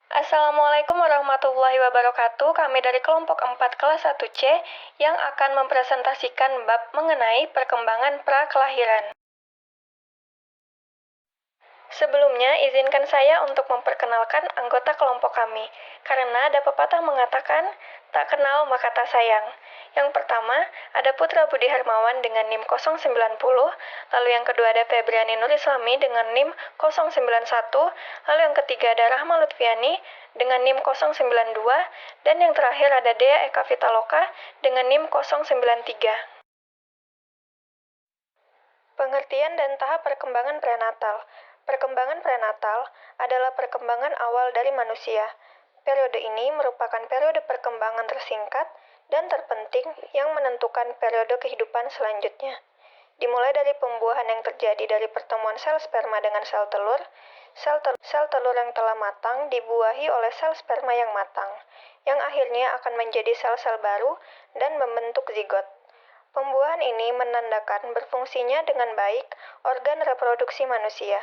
Assalamualaikum warahmatullahi wabarakatuh. Kami dari kelompok 4 kelas 1C yang akan mempresentasikan bab mengenai perkembangan prakelahiran. Sebelumnya, izinkan saya untuk memperkenalkan anggota kelompok kami, karena ada pepatah mengatakan, tak kenal maka tak sayang. Yang pertama, ada Putra Budi Hermawan dengan NIM 090, lalu yang kedua ada Febriani Nur Islami dengan NIM 091, lalu yang ketiga ada Rahma Lutfiani dengan NIM 092, dan yang terakhir ada Dea Eka Vitaloka dengan NIM 093. Pengertian dan tahap perkembangan prenatal. Perkembangan prenatal adalah perkembangan awal dari manusia. Periode ini merupakan periode perkembangan tersingkat dan terpenting yang menentukan periode kehidupan selanjutnya. Dimulai dari pembuahan yang terjadi dari pertemuan sel sperma dengan sel telur yang telah matang dibuahi oleh sel sperma yang matang, yang akhirnya akan menjadi sel-sel baru dan membentuk zigot. Pembuahan ini menandakan berfungsinya dengan baik organ reproduksi manusia.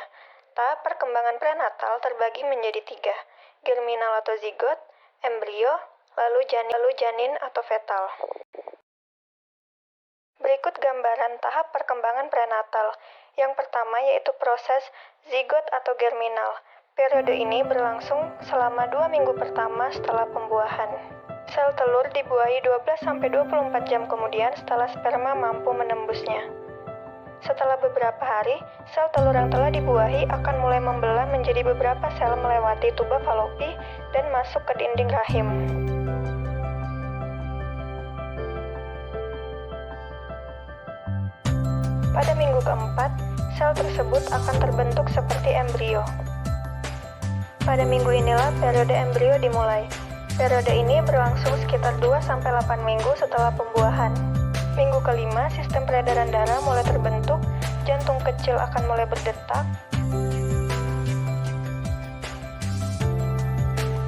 Tahap perkembangan prenatal terbagi menjadi 3, germinal atau zigot, embrio, lalu janin atau fetal. Berikut gambaran tahap perkembangan prenatal. Yang pertama yaitu proses zigot atau germinal. Periode ini berlangsung selama 2 minggu pertama setelah pembuahan. Sel telur dibuahi 12-24 jam kemudian setelah sperma mampu menembusnya. Setelah beberapa hari, sel telur yang telah dibuahi akan mulai membelah menjadi beberapa sel melewati tuba falopi dan masuk ke dinding rahim. Pada minggu keempat, sel tersebut akan terbentuk seperti embrio. Pada minggu inilah periode embrio dimulai. Periode ini berlangsung sekitar 2-8 minggu setelah pembuahan. Minggu kelima, sistem peredaran darah mulai terbentuk, jantung kecil akan mulai berdetak.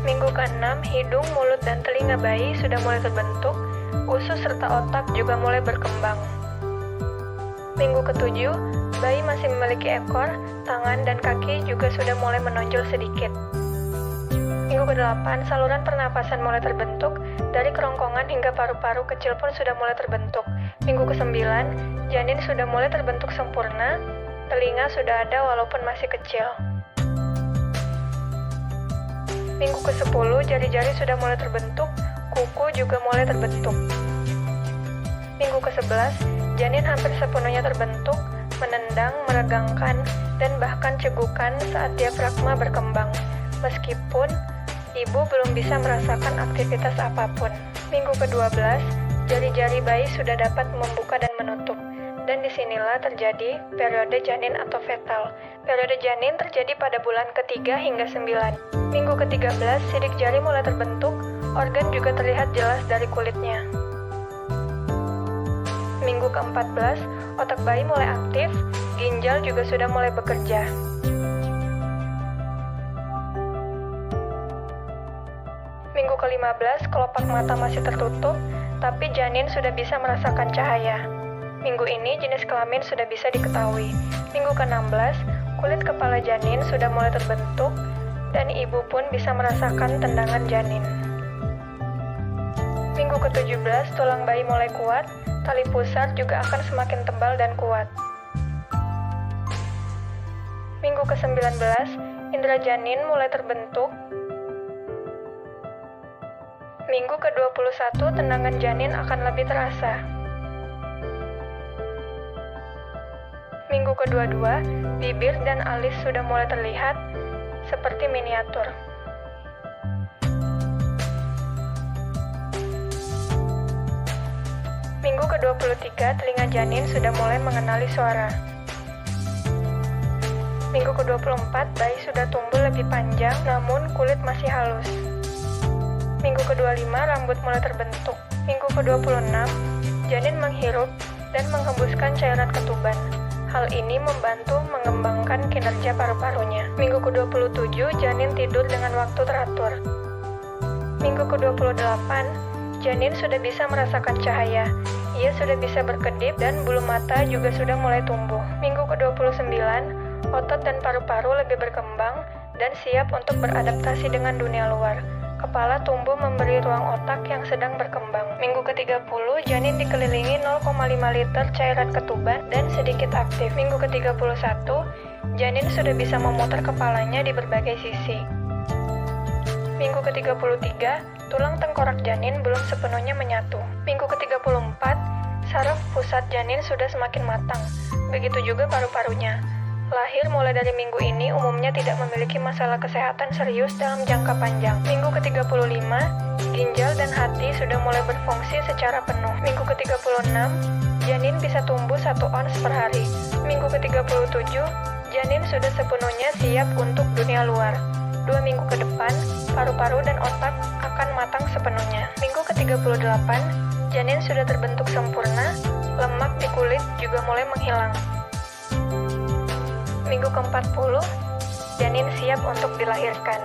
Minggu keenam, hidung, mulut, dan telinga bayi sudah mulai terbentuk, usus serta otak juga mulai berkembang. Minggu ketujuh, bayi masih memiliki ekor, tangan, dan kaki juga sudah mulai menonjol sedikit. Minggu ke-8, saluran pernapasan mulai terbentuk, dari kerongkongan hingga paru-paru kecil pun sudah mulai terbentuk. Minggu ke-9, janin sudah mulai terbentuk sempurna, telinga sudah ada walaupun masih kecil. Minggu ke-10, jari-jari sudah mulai terbentuk, kuku juga mulai terbentuk. Minggu ke-11, janin hampir sepenuhnya terbentuk, menendang, meregangkan, dan bahkan cegukan saat diafragma berkembang, meskipun ibu belum bisa merasakan aktivitas apapun. Minggu ke-12, jari-jari bayi sudah dapat membuka dan menutup. Dan disinilah terjadi periode janin atau fetal. Periode janin terjadi pada bulan ke-3 hingga 9. Minggu ke-13, sidik jari mulai terbentuk, organ juga terlihat jelas dari kulitnya. Minggu ke-14, otak bayi mulai aktif, ginjal juga sudah mulai bekerja. Minggu ke-15, kelopak mata masih tertutup, tapi janin sudah bisa merasakan cahaya. Minggu ini jenis kelamin sudah bisa diketahui. Minggu ke-16, kulit kepala janin sudah mulai terbentuk, dan ibu pun bisa merasakan tendangan janin. Minggu ke-17, tulang bayi mulai kuat, tali pusar juga akan semakin tebal dan kuat. Minggu ke-19, indera janin mulai terbentuk. Minggu ke-21, tendangan janin akan lebih terasa. Minggu ke-22, bibir dan alis sudah mulai terlihat seperti miniatur. Minggu ke-23, telinga janin sudah mulai mengenali suara. Minggu ke-24, bayi sudah tumbuh lebih panjang, namun kulit masih halus. Minggu ke-25, rambut mulai terbentuk. Minggu ke-26, janin menghirup dan menghembuskan cairan ketuban. Hal ini membantu mengembangkan kinerja paru-parunya. Minggu ke-27, janin tidur dengan waktu teratur. Minggu ke-28, janin sudah bisa merasakan cahaya. Ia sudah bisa berkedip dan bulu mata juga sudah mulai tumbuh. Minggu ke-29, otot dan paru-paru lebih berkembang dan siap untuk beradaptasi dengan dunia luar. Kepala tumbuh memberi ruang otak yang sedang berkembang. Minggu ke-30, janin dikelilingi 0,5 liter cairan ketuban dan sedikit aktif. Minggu ke-31, janin sudah bisa memutar kepalanya di berbagai sisi. Minggu ke-33, tulang tengkorak janin belum sepenuhnya menyatu. Minggu ke-34, saraf pusat janin sudah semakin matang. Begitu juga paru-parunya. Lahir mulai dari minggu ini umumnya tidak memiliki masalah kesehatan serius dalam jangka panjang. Minggu ke-35, ginjal dan hati sudah mulai berfungsi secara penuh. Minggu ke-36, janin bisa tumbuh 1 ons per hari. Minggu ke-37, janin sudah sepenuhnya siap untuk dunia luar. 2 minggu ke depan, paru-paru dan otak akan matang sepenuhnya. Minggu ke-38, janin sudah terbentuk sempurna, lemak di kulit juga mulai menghilang. Minggu ke-40, janin siap untuk dilahirkan.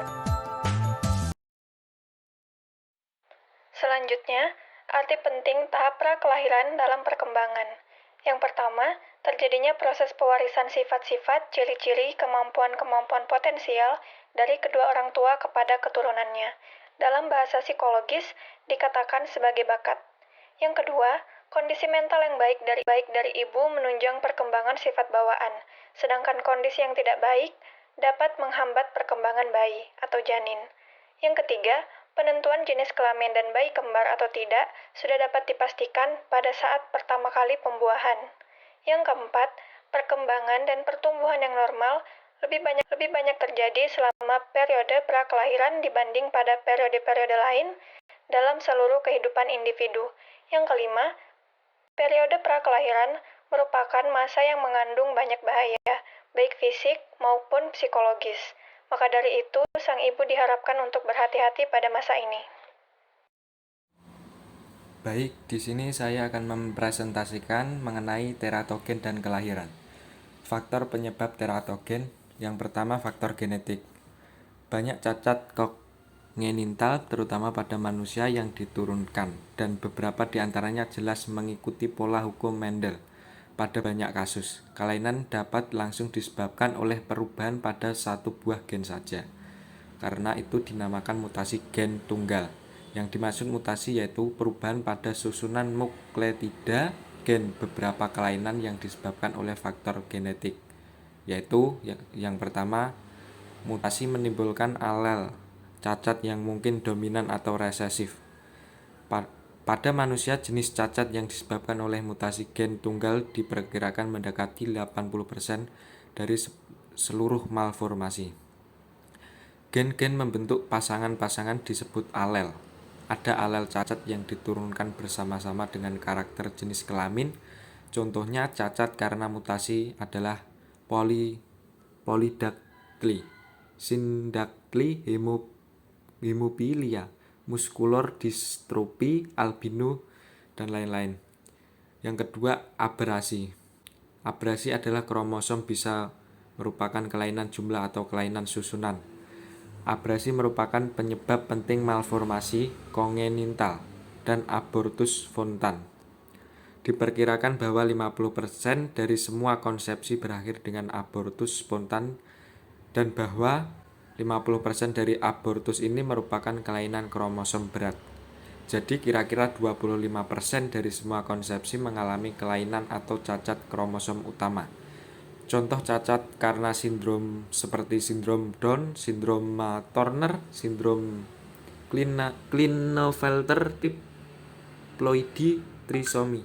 Selanjutnya, arti penting tahap pra-kelahiran dalam perkembangan. Yang pertama, terjadinya proses pewarisan sifat-sifat, ciri-ciri, kemampuan-kemampuan potensial dari kedua orang tua kepada keturunannya. Dalam bahasa psikologis, dikatakan sebagai bakat. Yang kedua, kondisi mental yang baik dari ibu menunjang perkembangan sifat bawaan, sedangkan kondisi yang tidak baik dapat menghambat perkembangan bayi atau janin. Yang ketiga, penentuan jenis kelamin dan bayi kembar atau tidak sudah dapat dipastikan pada saat pertama kali pembuahan. Yang keempat, perkembangan dan pertumbuhan yang normal lebih banyak terjadi selama periode pra-kelahiran dibanding pada periode-periode lain dalam seluruh kehidupan individu. Yang kelima, periode pra-kelahiran merupakan masa yang mengandung banyak bahaya, baik fisik maupun psikologis. Maka dari itu, sang ibu diharapkan untuk berhati-hati pada masa ini. Baik, di sini saya akan mempresentasikan mengenai teratogen dan kelahiran. Faktor penyebab teratogen, yang pertama faktor genetik. Banyak cacat kongenital terutama pada manusia yang diturunkan, dan beberapa diantaranya jelas mengikuti pola hukum Mendel. Pada banyak kasus, kelainan dapat langsung disebabkan oleh perubahan pada satu buah gen saja. Karena itu dinamakan mutasi gen tunggal. Yang dimaksud mutasi yaitu perubahan pada susunan nukleotida gen beberapa kelainan yang disebabkan oleh faktor genetik. Yaitu yang pertama, mutasi menimbulkan alel cacat yang mungkin dominan atau resesif. Pada manusia, jenis cacat yang disebabkan oleh mutasi gen tunggal diperkirakan mendekati 80% dari seluruh malformasi. Gen-gen membentuk pasangan-pasangan disebut alel. Ada alel cacat yang diturunkan bersama-sama dengan karakter jenis kelamin. Contohnya cacat karena mutasi adalah polydactyly, syndactyly, hemofilia, muscular dystrophy, albino, dan lain-lain. Yang kedua, aberasi. Aberasi adalah kromosom bisa merupakan kelainan jumlah atau kelainan susunan. Aberasi merupakan penyebab penting malformasi kongenital dan abortus spontan. Diperkirakan bahwa 50% dari semua konsepsi berakhir dengan abortus spontan dan bahwa 50% dari abortus ini merupakan kelainan kromosom berat. Jadi kira-kira 25% dari semua konsepsi mengalami kelainan atau cacat kromosom utama. Contoh cacat karena sindrom seperti sindrom Down, sindrom Turner, sindrom Klinefelter, diploidi, trisomi.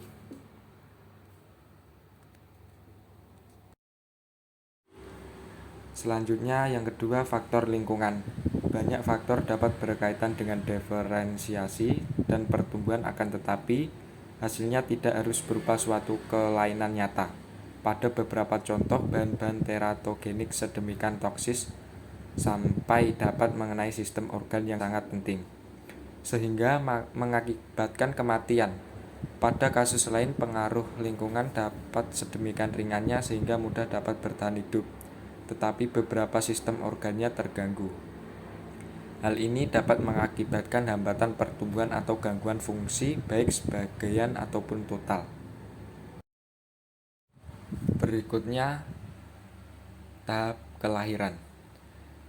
Selanjutnya yang kedua, faktor lingkungan. Banyak faktor dapat berkaitan dengan diferensiasi dan pertumbuhan, akan tetapi hasilnya tidak harus berupa suatu kelainan nyata. Pada beberapa contoh, bahan-bahan teratogenik sedemikian toksis sampai dapat mengenai sistem organ yang sangat penting, sehingga mengakibatkan kematian. Pada kasus lain, pengaruh lingkungan dapat sedemikian ringannya sehingga mudah dapat bertahan hidup, tetapi beberapa sistem organnya terganggu. Hal ini dapat mengakibatkan hambatan pertumbuhan atau gangguan fungsi, baik sebagian ataupun total. Berikutnya, tahap kelahiran.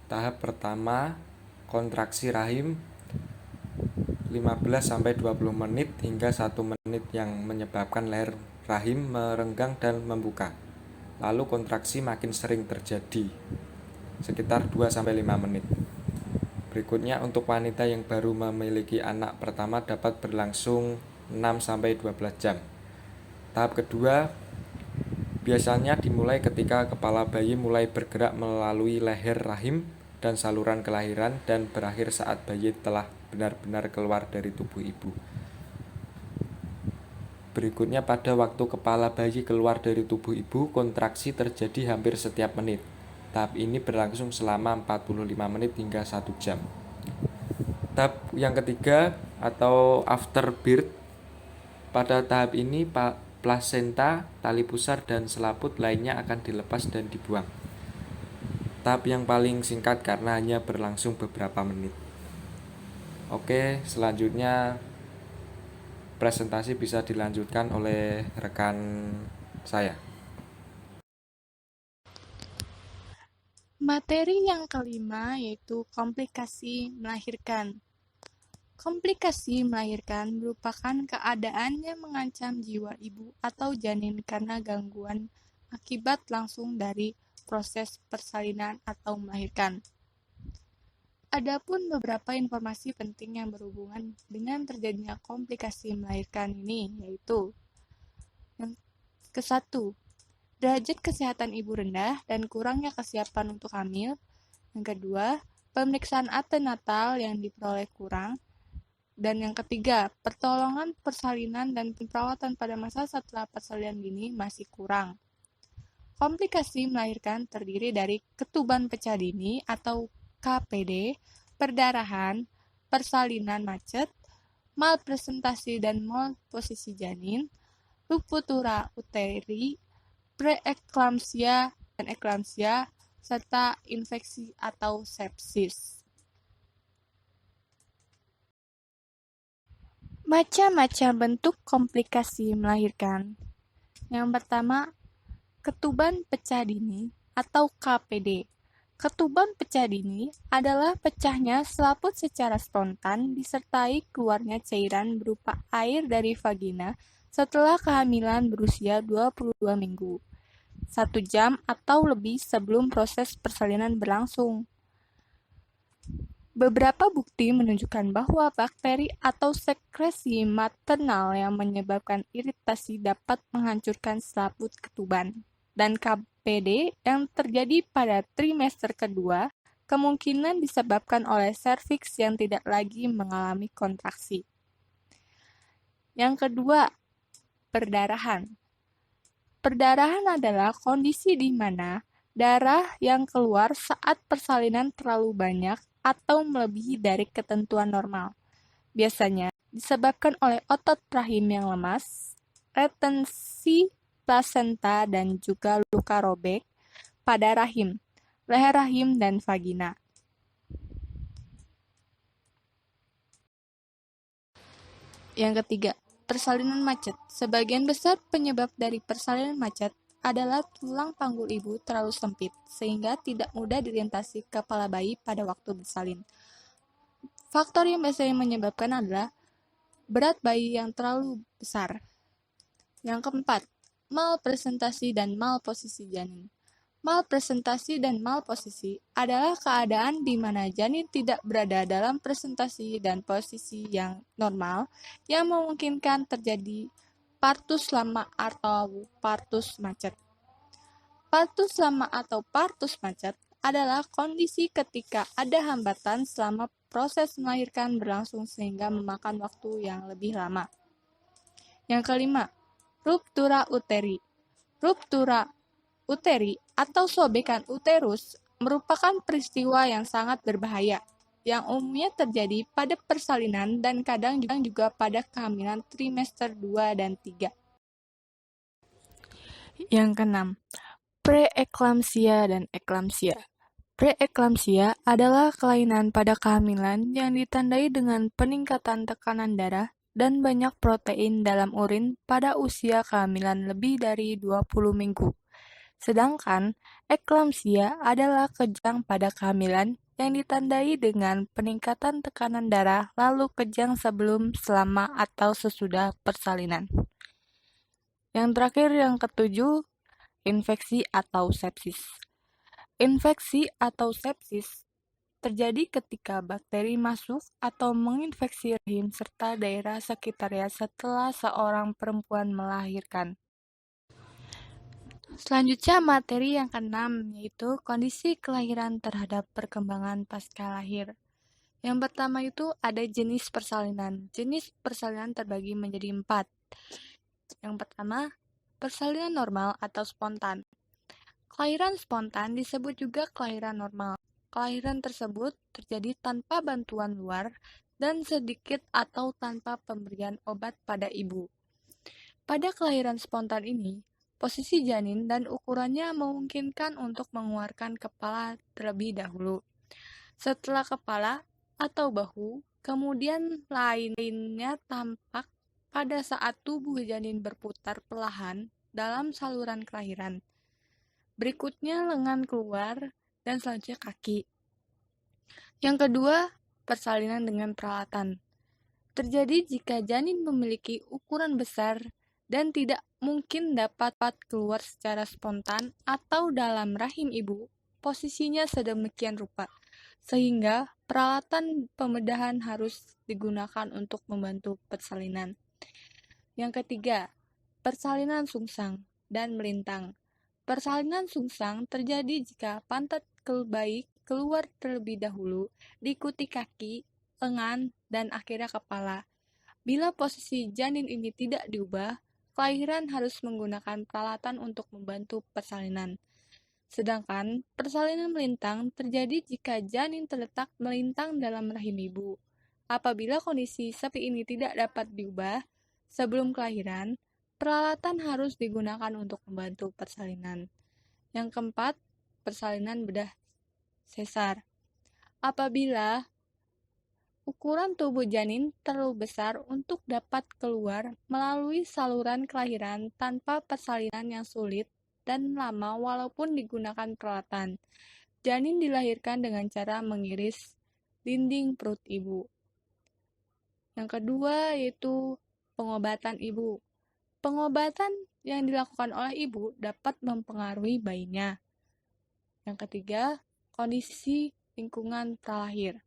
Tahap pertama, kontraksi rahim 15-20 menit hingga 1 menit yang menyebabkan leher rahim merenggang dan membuka. Lalu kontraksi makin sering terjadi, sekitar 2-5 menit. Berikutnya untuk wanita yang baru memiliki anak pertama dapat berlangsung 6-12 jam. Tahap kedua biasanya dimulai ketika kepala bayi mulai bergerak melalui leher rahim dan saluran kelahiran dan berakhir saat bayi telah benar-benar keluar dari tubuh ibu. Berikutnya pada waktu kepala bayi keluar dari tubuh ibu, kontraksi terjadi hampir setiap menit. Tahap ini berlangsung selama 45 menit hingga 1 jam. Tahap yang ketiga atau afterbirth. Pada tahap ini plasenta, tali pusar, dan selaput lainnya akan dilepas dan dibuang. Tahap yang paling singkat karena hanya berlangsung beberapa menit. Oke, selanjutnya presentasi bisa dilanjutkan oleh rekan saya. Materi yang kelima yaitu komplikasi melahirkan. Komplikasi melahirkan merupakan keadaan yang mengancam jiwa ibu atau janin karena gangguan akibat langsung dari proses persalinan atau melahirkan. Adapun beberapa informasi penting yang berhubungan dengan terjadinya komplikasi melahirkan ini yaitu yang ke-1, derajat kesehatan ibu rendah dan kurangnya kesiapan untuk hamil. Yang kedua, pemeriksaan antenatal yang diperoleh kurang. Dan yang ketiga, pertolongan persalinan dan perawatan pada masa setelah persalinan dini masih kurang. Komplikasi melahirkan terdiri dari ketuban pecah dini atau KPD, perdarahan, persalinan macet, malpresentasi dan malposisi janin, ruptura uteri, preeklamsia dan eklamsia, serta infeksi atau sepsis. Macam-macam bentuk komplikasi melahirkan. Yang pertama, ketuban pecah dini atau KPD. Ketuban pecah dini adalah pecahnya selaput secara spontan disertai keluarnya cairan berupa air dari vagina setelah kehamilan berusia 22 minggu, 1 jam atau lebih sebelum proses persalinan berlangsung. Beberapa bukti menunjukkan bahwa bakteri atau sekresi maternal yang menyebabkan iritasi dapat menghancurkan selaput ketuban. Dan KPD yang terjadi pada trimester kedua kemungkinan disebabkan oleh serviks yang tidak lagi mengalami kontraksi. Yang kedua, perdarahan. Perdarahan adalah kondisi di mana darah yang keluar saat persalinan terlalu banyak atau melebihi dari ketentuan normal. Biasanya disebabkan oleh otot rahim yang lemas, retensi plasenta, dan juga luka robek pada rahim, leher rahim, dan vagina. Yang ketiga, persalinan macet. Sebagian besar penyebab dari persalinan macet adalah tulang panggul ibu terlalu sempit, sehingga tidak mudah dilintasi kepala bayi pada waktu bersalin. Faktor yang biasanya menyebabkan adalah berat bayi yang terlalu besar. Yang keempat, malpresentasi dan malposisi janin. Malpresentasi dan malposisi adalah keadaan di mana janin tidak berada dalam presentasi dan posisi yang normal yang memungkinkan terjadi partus lama atau partus macet. Partus lama atau partus macet adalah kondisi ketika ada hambatan selama proses melahirkan berlangsung sehingga memakan waktu yang lebih lama. Yang kelima, ruptura uteri. Ruptura uteri atau sobekan uterus merupakan peristiwa yang sangat berbahaya yang umumnya terjadi pada persalinan dan kadang juga pada kehamilan trimester 2 dan 3. Yang keenam, preeklamsia dan eklamsia. Preeklamsia adalah kelainan pada kehamilan yang ditandai dengan peningkatan tekanan darah dan banyak protein dalam urin pada usia kehamilan lebih dari 20 minggu. Sedangkan eklamsia adalah kejang pada kehamilan yang ditandai dengan peningkatan tekanan darah lalu kejang sebelum, selama, atau sesudah persalinan. Yang terakhir, yang ketujuh, infeksi atau sepsis. Infeksi atau sepsis terjadi ketika bakteri masuk atau menginfeksi rahim serta daerah sekitarnya setelah seorang perempuan melahirkan. Selanjutnya materi yang keenam, yaitu kondisi kelahiran terhadap perkembangan pasca lahir. Yang pertama itu ada jenis persalinan. Jenis persalinan terbagi menjadi 4. Yang pertama, persalinan normal atau spontan. Kelahiran spontan disebut juga kelahiran normal. Kelahiran tersebut terjadi tanpa bantuan luar dan sedikit atau tanpa pemberian obat pada ibu. Pada kelahiran spontan ini, posisi janin dan ukurannya memungkinkan untuk mengeluarkan kepala terlebih dahulu. Setelah kepala atau bahu, kemudian lainnya tampak pada saat tubuh janin berputar perlahan dalam saluran kelahiran. Berikutnya lengan keluar dan selanjutnya kaki. Yang kedua, persalinan dengan peralatan. Terjadi jika janin memiliki ukuran besar dan tidak mungkin dapat keluar secara spontan atau dalam rahim ibu, posisinya sedemikian rupa, sehingga peralatan pembedahan harus digunakan untuk membantu persalinan. Yang ketiga, persalinan sungsang dan melintang. Persalinan sungsang terjadi jika pantat bayi keluar terlebih dahulu, diikuti kaki, lengan, dan akhirnya kepala. Bila posisi janin ini tidak diubah, kelahiran harus menggunakan peralatan untuk membantu persalinan. Sedangkan persalinan melintang terjadi jika janin terletak melintang dalam rahim ibu. Apabila kondisi seperti ini tidak dapat diubah sebelum kelahiran, peralatan harus digunakan untuk membantu persalinan. Yang keempat, persalinan bedah sesar. Apabila ukuran tubuh janin terlalu besar untuk dapat keluar melalui saluran kelahiran tanpa persalinan yang sulit dan lama walaupun digunakan peralatan. Janin dilahirkan dengan cara mengiris dinding perut ibu. Yang kedua yaitu pengobatan ibu. Pengobatan yang dilakukan oleh ibu dapat mempengaruhi bayinya. Yang ketiga, kondisi lingkungan pralahir.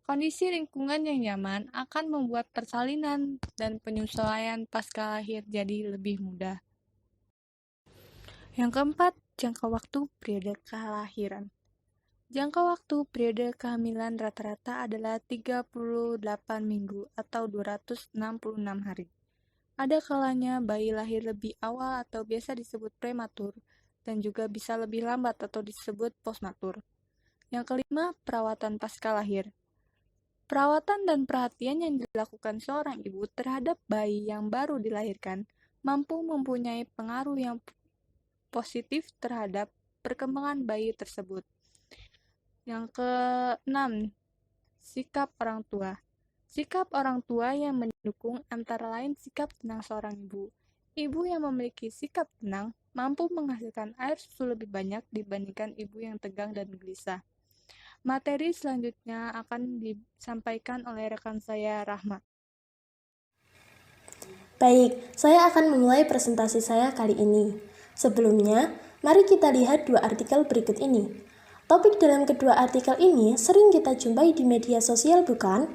Kondisi lingkungan yang nyaman akan membuat persalinan dan penyesuaian pasca lahir jadi lebih mudah. Yang keempat, jangka waktu periode kelahiran. Jangka waktu periode kehamilan rata-rata adalah 38 minggu atau 266 hari. Ada kalanya bayi lahir lebih awal atau biasa disebut prematur, dan juga bisa lebih lambat atau disebut postmatur. Yang kelima, perawatan pasca lahir. Perawatan dan perhatian yang dilakukan seorang ibu terhadap bayi yang baru dilahirkan mampu mempunyai pengaruh yang positif terhadap perkembangan bayi tersebut. Yang keenam, sikap orang tua. Sikap orang tua yang mendukung antara lain sikap tenang seorang ibu. Ibu yang memiliki sikap tenang mampu menghasilkan air susu lebih banyak dibandingkan ibu yang tegang dan gelisah. Materi selanjutnya akan disampaikan oleh rekan saya, Rahmat. Baik, saya akan memulai presentasi saya kali ini. Sebelumnya, mari kita lihat dua artikel berikut ini. Topik dalam kedua artikel ini sering kita jumpai di media sosial, bukan?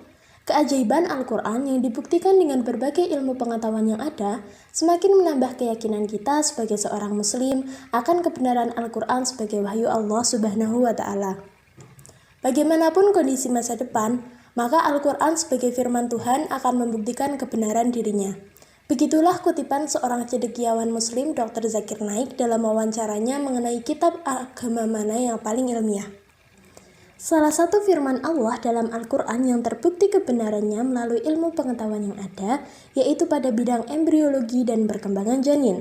Keajaiban Al-Quran yang dibuktikan dengan berbagai ilmu pengetahuan yang ada semakin menambah keyakinan kita sebagai seorang muslim akan kebenaran Al-Quran sebagai wahyu Allah Subhanahu wa Ta'ala. Bagaimanapun kondisi masa depan, maka Al-Quran sebagai firman Tuhan akan membuktikan kebenaran dirinya. Begitulah kutipan seorang cendekiawan muslim Dr. Zakir Naik dalam wawancaranya mengenai kitab agama mana yang paling ilmiah. Salah satu firman Allah dalam Al-Quran yang terbukti kebenarannya melalui ilmu pengetahuan yang ada, yaitu pada bidang embriologi dan perkembangan janin.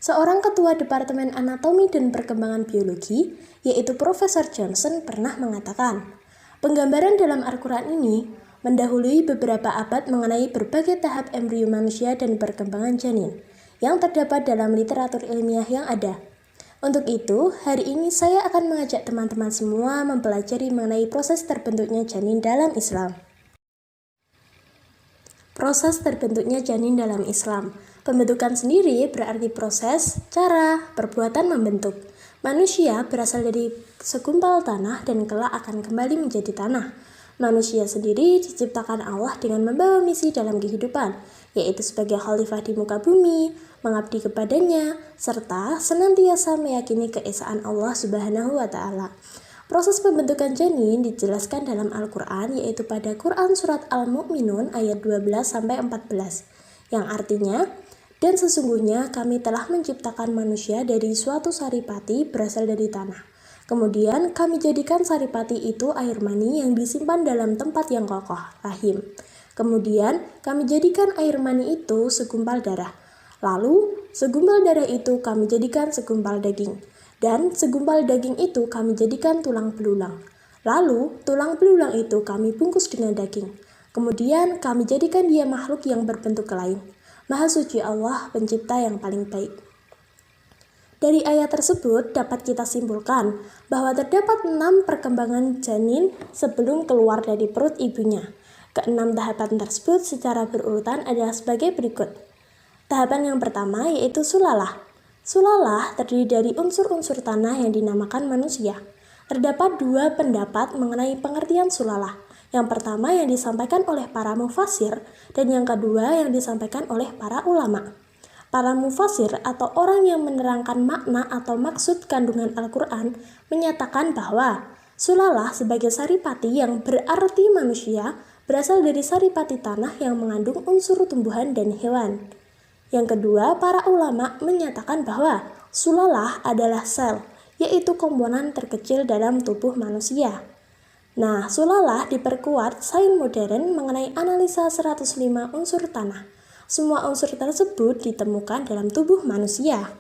Seorang ketua Departemen Anatomi dan Perkembangan Biologi, yaitu Profesor Johnson, pernah mengatakan, penggambaran dalam Al-Quran ini mendahului beberapa abad mengenai berbagai tahap embrio manusia dan perkembangan janin yang terdapat dalam literatur ilmiah yang ada. Untuk itu, hari ini saya akan mengajak teman-teman semua mempelajari mengenai proses terbentuknya janin dalam Islam. Proses terbentuknya janin dalam Islam. Pembentukan sendiri berarti proses, cara, perbuatan membentuk. Manusia berasal dari segumpal tanah dan kelak akan kembali menjadi tanah. Manusia sendiri diciptakan Allah dengan membawa misi dalam kehidupan, yaitu sebagai khalifah di muka bumi, mengabdi kepadanya, serta senantiasa meyakini keesaan Allah Subhanahu wa Ta'ala. Proses pembentukan janin dijelaskan dalam Al-Quran, yaitu pada Quran Surat Al-Mu'minun ayat 12-14, yang artinya, dan sesungguhnya kami telah menciptakan manusia dari suatu saripati berasal dari tanah. Kemudian kami jadikan saripati itu air mani yang disimpan dalam tempat yang kokoh, rahim. Kemudian kami jadikan air mani itu segumpal darah. Lalu segumpal darah itu kami jadikan segumpal daging. Dan segumpal daging itu kami jadikan tulang belulang. Lalu tulang belulang itu kami bungkus dengan daging. Kemudian kami jadikan dia makhluk yang berbentuk lain. Maha suci Allah, pencipta yang paling baik. Dari ayat tersebut dapat kita simpulkan bahwa terdapat 6 perkembangan janin sebelum keluar dari perut ibunya. Keenam tahapan tersebut secara berurutan adalah sebagai berikut. Tahapan yang pertama yaitu sulalah. Sulalah terdiri dari unsur-unsur tanah yang dinamakan manusia. Terdapat 2 pendapat mengenai pengertian sulalah. Yang pertama yang disampaikan oleh para mufasir dan yang kedua yang disampaikan oleh para ulama. Para mufasir atau orang yang menerangkan makna atau maksud kandungan Al-Quran menyatakan bahwa sulalah sebagai saripati yang berarti manusia berasal dari saripati tanah yang mengandung unsur tumbuhan dan hewan. Yang kedua, para ulama menyatakan bahwa sulalah adalah sel, yaitu komponen terkecil dalam tubuh manusia. Nah, sulalah diperkuat sains modern mengenai analisa 105 unsur tanah. Semua unsur tersebut ditemukan dalam tubuh manusia.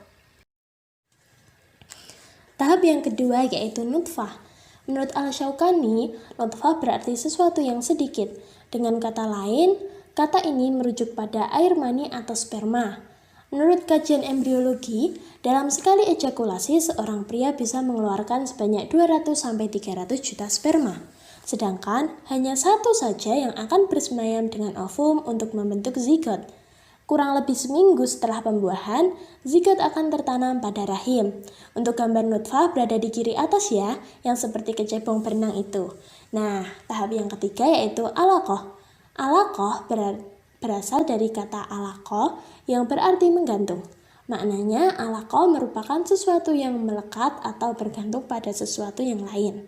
Tahap yang kedua yaitu nutfah. Menurut Al-Syaukani, nutfah berarti sesuatu yang sedikit. Dengan kata lain, kata ini merujuk pada air mani atau sperma. Menurut kajian embriologi, dalam sekali ejakulasi seorang pria bisa mengeluarkan sebanyak 200-300 juta sperma. Sedangkan hanya satu saja yang akan bersemayam dengan ovum untuk membentuk zigot. Kurang lebih seminggu setelah pembuahan, zigot akan tertanam pada rahim. Untuk gambar nutfah berada di kiri atas ya, yang seperti kecebong berenang itu. Nah, tahap yang ketiga yaitu alaqah. Alaqah berasal dari kata alaqah yang berarti menggantung. Maknanya alaqah merupakan sesuatu yang melekat atau bergantung pada sesuatu yang lain.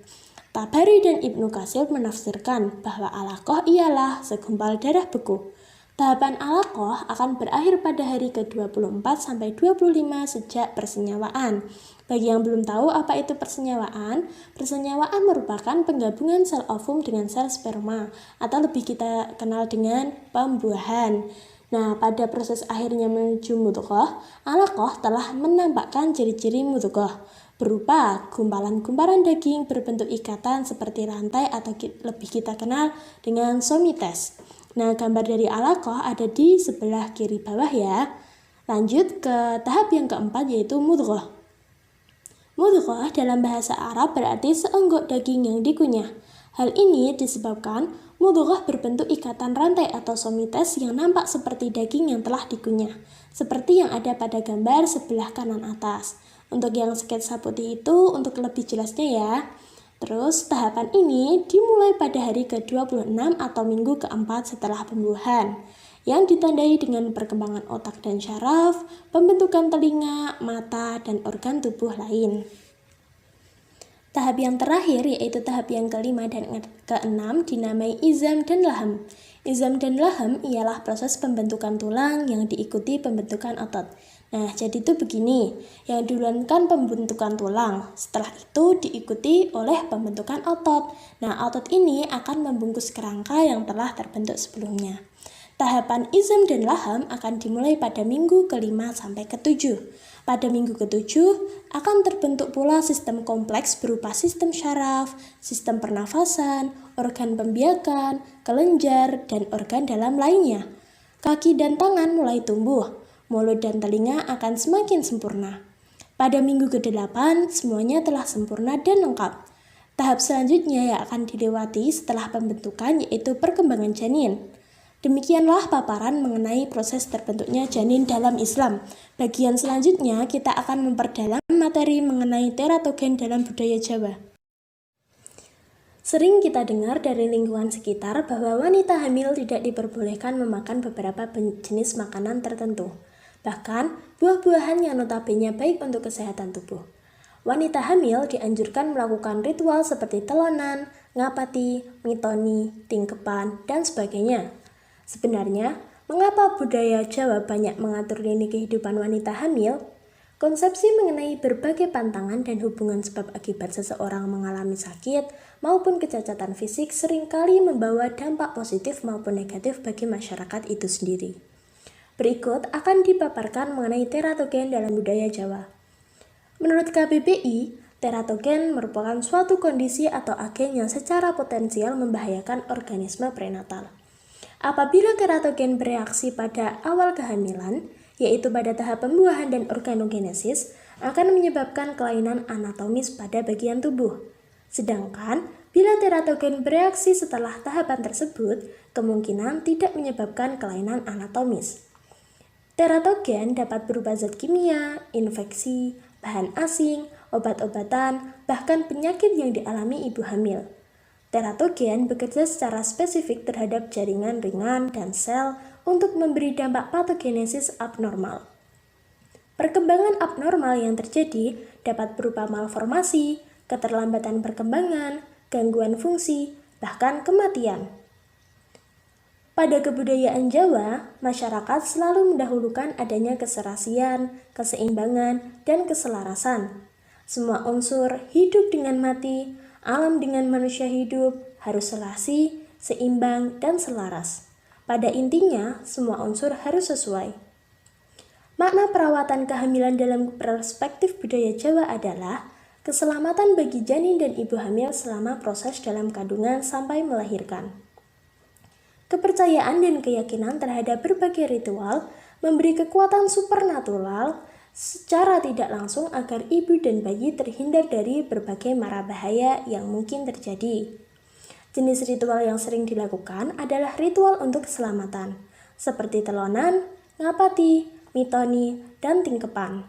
Tabari dan Ibnu Katsir menafsirkan bahwa alaqah ialah segumpal darah beku. Tahapan alaqah akan berakhir pada hari ke-24 sampai 25 sejak persenyawaan. Bagi yang belum tahu apa itu persenyawaan merupakan penggabungan sel ovum dengan sel sperma atau lebih kita kenal dengan pembuahan. Nah, pada proses akhirnya menuju mudghah, alaqah telah menampakkan ciri-ciri mudghah berupa gumpalan-gumpalan daging berbentuk ikatan seperti rantai atau lebih kita kenal dengan somites. Nah, gambar dari alaqah ada di sebelah kiri bawah ya. Lanjut ke tahap yang keempat yaitu mudghah. Mudghah dalam bahasa Arab berarti seonggok daging yang dikunyah. Hal ini disebabkan mudghah berbentuk ikatan rantai atau somites yang nampak seperti daging yang telah dikunyah, seperti yang ada pada gambar sebelah kanan atas. Untuk yang sketsa putih itu untuk lebih jelasnya ya. Terus tahapan ini dimulai pada hari ke-26 atau minggu ke-4 setelah pembuahan, yang ditandai dengan perkembangan otak dan syaraf, pembentukan telinga, mata, dan organ tubuh lain. Tahap yang terakhir yaitu tahap yang kelima dan keenam dinamai izam dan laham. Izam dan laham ialah proses pembentukan tulang yang diikuti pembentukan otot. Nah, jadi itu begini, yang duluan kan pembentukan tulang, setelah itu diikuti oleh pembentukan otot. Nah, otot ini akan membungkus kerangka yang telah terbentuk sebelumnya. Tahapan izam dan laham akan dimulai pada minggu ke-5 sampai ke-7. Pada minggu ke-7 akan terbentuk pula sistem kompleks berupa sistem syaraf, sistem pernafasan, organ pembiakan, kelenjar, dan organ dalam lainnya. Kaki dan tangan mulai tumbuh. Mulut dan telinga akan semakin sempurna. Pada minggu ke-8, semuanya telah sempurna dan lengkap. Tahap selanjutnya yang akan dilewati setelah pembentukan yaitu perkembangan janin. Demikianlah paparan mengenai proses terbentuknya janin dalam Islam. Bagian selanjutnya kita akan memperdalam materi mengenai teratogen dalam budaya Jawa. Sering kita dengar dari lingkungan sekitar bahwa wanita hamil tidak diperbolehkan memakan beberapa jenis makanan tertentu. Bahkan, buah-buahan yang notabene baik untuk kesehatan tubuh. Wanita hamil dianjurkan melakukan ritual seperti telonan, ngapati, mitoni, tingkepan, dan sebagainya. Sebenarnya, mengapa budaya Jawa banyak mengatur lini kehidupan wanita hamil? Konsepsi mengenai berbagai pantangan dan hubungan sebab akibat seseorang mengalami sakit maupun kecacatan fisik seringkali membawa dampak positif maupun negatif bagi masyarakat itu sendiri. Berikut akan dipaparkan mengenai teratogen dalam budaya Jawa. Menurut KBBI, teratogen merupakan suatu kondisi atau agen yang secara potensial membahayakan organisme prenatal. Apabila teratogen bereaksi pada awal kehamilan, yaitu pada tahap pembuahan dan organogenesis, akan menyebabkan kelainan anatomis pada bagian tubuh. Sedangkan, bila teratogen bereaksi setelah tahapan tersebut, kemungkinan tidak menyebabkan kelainan anatomis. Teratogen dapat berupa zat kimia, infeksi, bahan asing, obat-obatan, bahkan penyakit yang dialami ibu hamil. Teratogen bekerja secara spesifik terhadap jaringan ringan dan sel untuk memberi dampak patogenesis abnormal. Perkembangan abnormal yang terjadi dapat berupa malformasi, keterlambatan perkembangan, gangguan fungsi, bahkan kematian. Pada kebudayaan Jawa, masyarakat selalu mendahulukan adanya keserasian, keseimbangan, dan keselarasan. Semua unsur hidup dengan mati, alam dengan manusia hidup harus serasi, seimbang, dan selaras. Pada intinya, semua unsur harus sesuai. Makna perawatan kehamilan dalam perspektif budaya Jawa adalah keselamatan bagi janin dan ibu hamil selama proses dalam kandungan sampai melahirkan. Kepercayaan dan keyakinan terhadap berbagai ritual memberi kekuatan supernatural secara tidak langsung agar ibu dan bayi terhindar dari berbagai mara bahaya yang mungkin terjadi. Jenis ritual yang sering dilakukan adalah ritual untuk keselamatan, seperti telonan, ngapati, mitoni, dan tingkepan.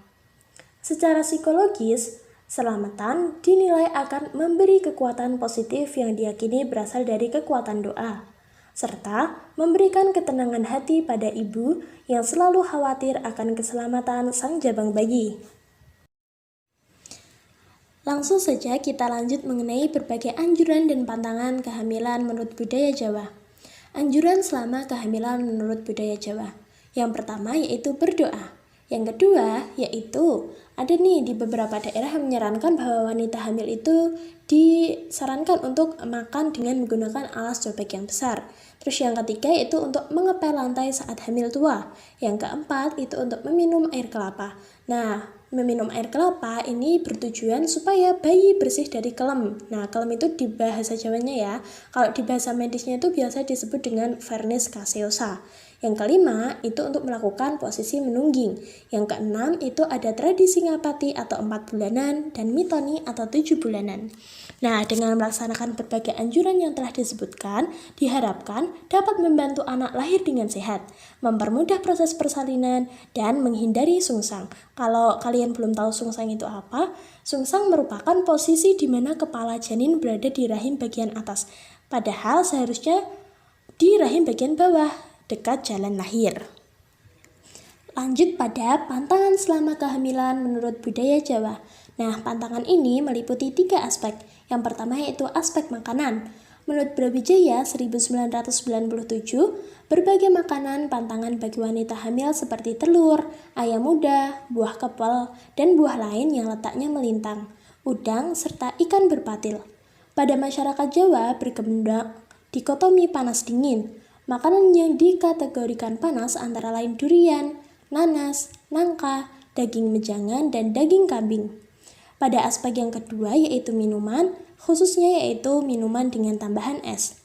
Secara psikologis, selamatan dinilai akan memberi kekuatan positif yang diyakini berasal dari kekuatan doa, serta memberikan ketenangan hati pada ibu yang selalu khawatir akan keselamatan sang jabang bayi. Langsung saja kita lanjut mengenai berbagai anjuran dan pantangan kehamilan menurut budaya Jawa. Anjuran selama kehamilan menurut budaya Jawa. Yang pertama yaitu berdoa. Yang kedua yaitu ada nih di beberapa daerah yang menyarankan bahwa wanita hamil itu disarankan untuk makan dengan menggunakan alas cobek yang besar. Terus yang ketiga itu untuk mengepel lantai saat hamil tua. Yang keempat itu untuk meminum air kelapa. Nah, meminum air kelapa ini bertujuan supaya bayi bersih dari kelem. Nah, kelem itu di bahasa Jawanya ya. Kalau di bahasa medisnya itu biasa disebut dengan vernis caseosa. Yang kelima itu untuk melakukan posisi menungging. Yang keenam itu ada tradisi ngapati atau 4 bulanan dan mitoni atau 7 bulanan. Nah, dengan melaksanakan berbagai anjuran yang telah disebutkan, diharapkan dapat membantu anak lahir dengan sehat, mempermudah proses persalinan, dan menghindari sungsang. Kalau kalian belum tahu sungsang itu apa, sungsang merupakan posisi di mana kepala janin berada di rahim bagian atas, padahal seharusnya di rahim bagian bawah, dekat jalan lahir. Lanjut pada pantangan selama kehamilan menurut budaya Jawa. Nah, pantangan ini meliputi 3 aspek. Yang pertama yaitu aspek makanan. Menurut Brawijaya 1997, berbagai makanan pantangan bagi wanita hamil seperti telur, ayam muda, buah kepel, dan buah lain yang letaknya melintang, udang, serta ikan berpatil. Pada masyarakat Jawa berkembang dikotomi panas dingin. Makanan yang dikategorikan panas antara lain durian, nanas, nangka, daging menjangan, dan daging kambing. Pada aspek yang kedua yaitu minuman, khususnya yaitu minuman dengan tambahan es.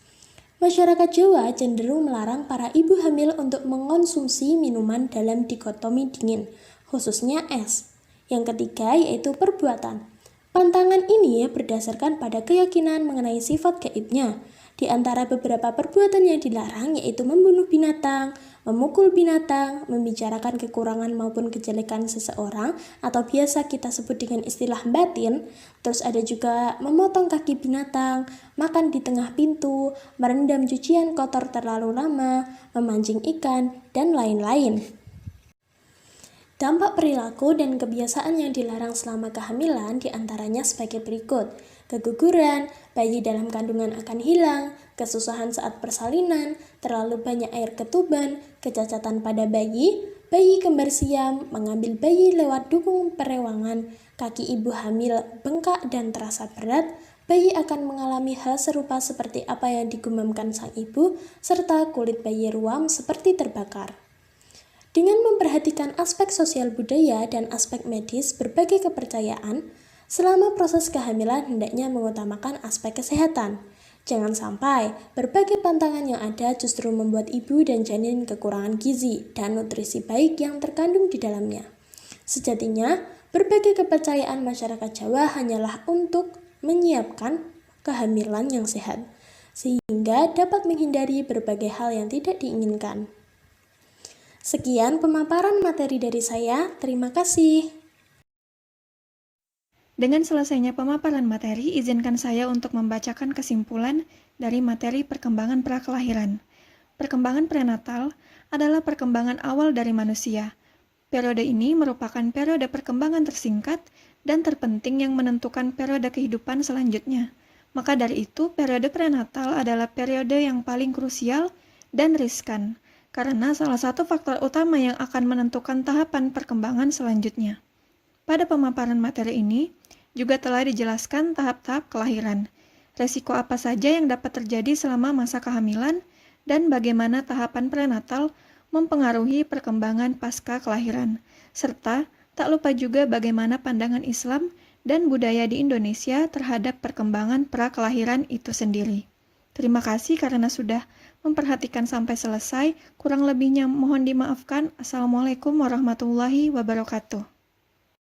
Masyarakat Jawa cenderung melarang para ibu hamil untuk mengonsumsi minuman dalam dikotomi dingin, khususnya es. Yang ketiga yaitu perbuatan. Pantangan ini berdasarkan pada keyakinan mengenai sifat gaibnya. Di antara beberapa perbuatan yang dilarang yaitu membunuh binatang, memukul binatang, membicarakan kekurangan maupun kejelekan seseorang atau biasa kita sebut dengan istilah batin. Terus ada juga memotong kaki binatang, makan di tengah pintu, merendam cucian kotor terlalu lama, memancing ikan, dan lain-lain. Dampak perilaku dan kebiasaan yang dilarang selama kehamilan diantaranya sebagai berikut. Keguguran, bayi dalam kandungan akan hilang, kesusahan saat persalinan, terlalu banyak air ketuban, kecacatan pada bayi, bayi kembar siam, mengambil bayi lewat dukung perewangan, kaki ibu hamil bengkak dan terasa berat, bayi akan mengalami hal serupa seperti apa yang digumamkan sang ibu, serta kulit bayi ruam seperti terbakar. Dengan memperhatikan aspek sosial budaya dan aspek medis berbagai kepercayaan, selama proses kehamilan hendaknya mengutamakan aspek kesehatan. Jangan sampai berbagai pantangan yang ada justru membuat ibu dan janin kekurangan gizi dan nutrisi baik yang terkandung di dalamnya. Sejatinya, berbagai kepercayaan masyarakat Jawa hanyalah untuk menyiapkan kehamilan yang sehat, sehingga dapat menghindari berbagai hal yang tidak diinginkan. Sekian pemaparan materi dari saya, terima kasih. Dengan selesainya pemaparan materi, izinkan saya untuk membacakan kesimpulan dari materi perkembangan prakelahiran. Perkembangan prenatal adalah perkembangan awal dari manusia. Periode ini merupakan periode perkembangan tersingkat dan terpenting yang menentukan periode kehidupan selanjutnya. Maka dari itu, periode prenatal adalah periode yang paling krusial dan riskan, karena salah satu faktor utama yang akan menentukan tahapan perkembangan selanjutnya. Pada pemaparan materi ini, juga telah dijelaskan tahap-tahap kelahiran, resiko apa saja yang dapat terjadi selama masa kehamilan, dan bagaimana tahapan prenatal mempengaruhi perkembangan pasca kelahiran, serta tak lupa juga bagaimana pandangan Islam dan budaya di Indonesia terhadap perkembangan prakelahiran itu sendiri. Terima kasih karena sudah memperhatikan sampai selesai. Kurang lebihnya mohon dimaafkan. Assalamualaikum warahmatullahi wabarakatuh.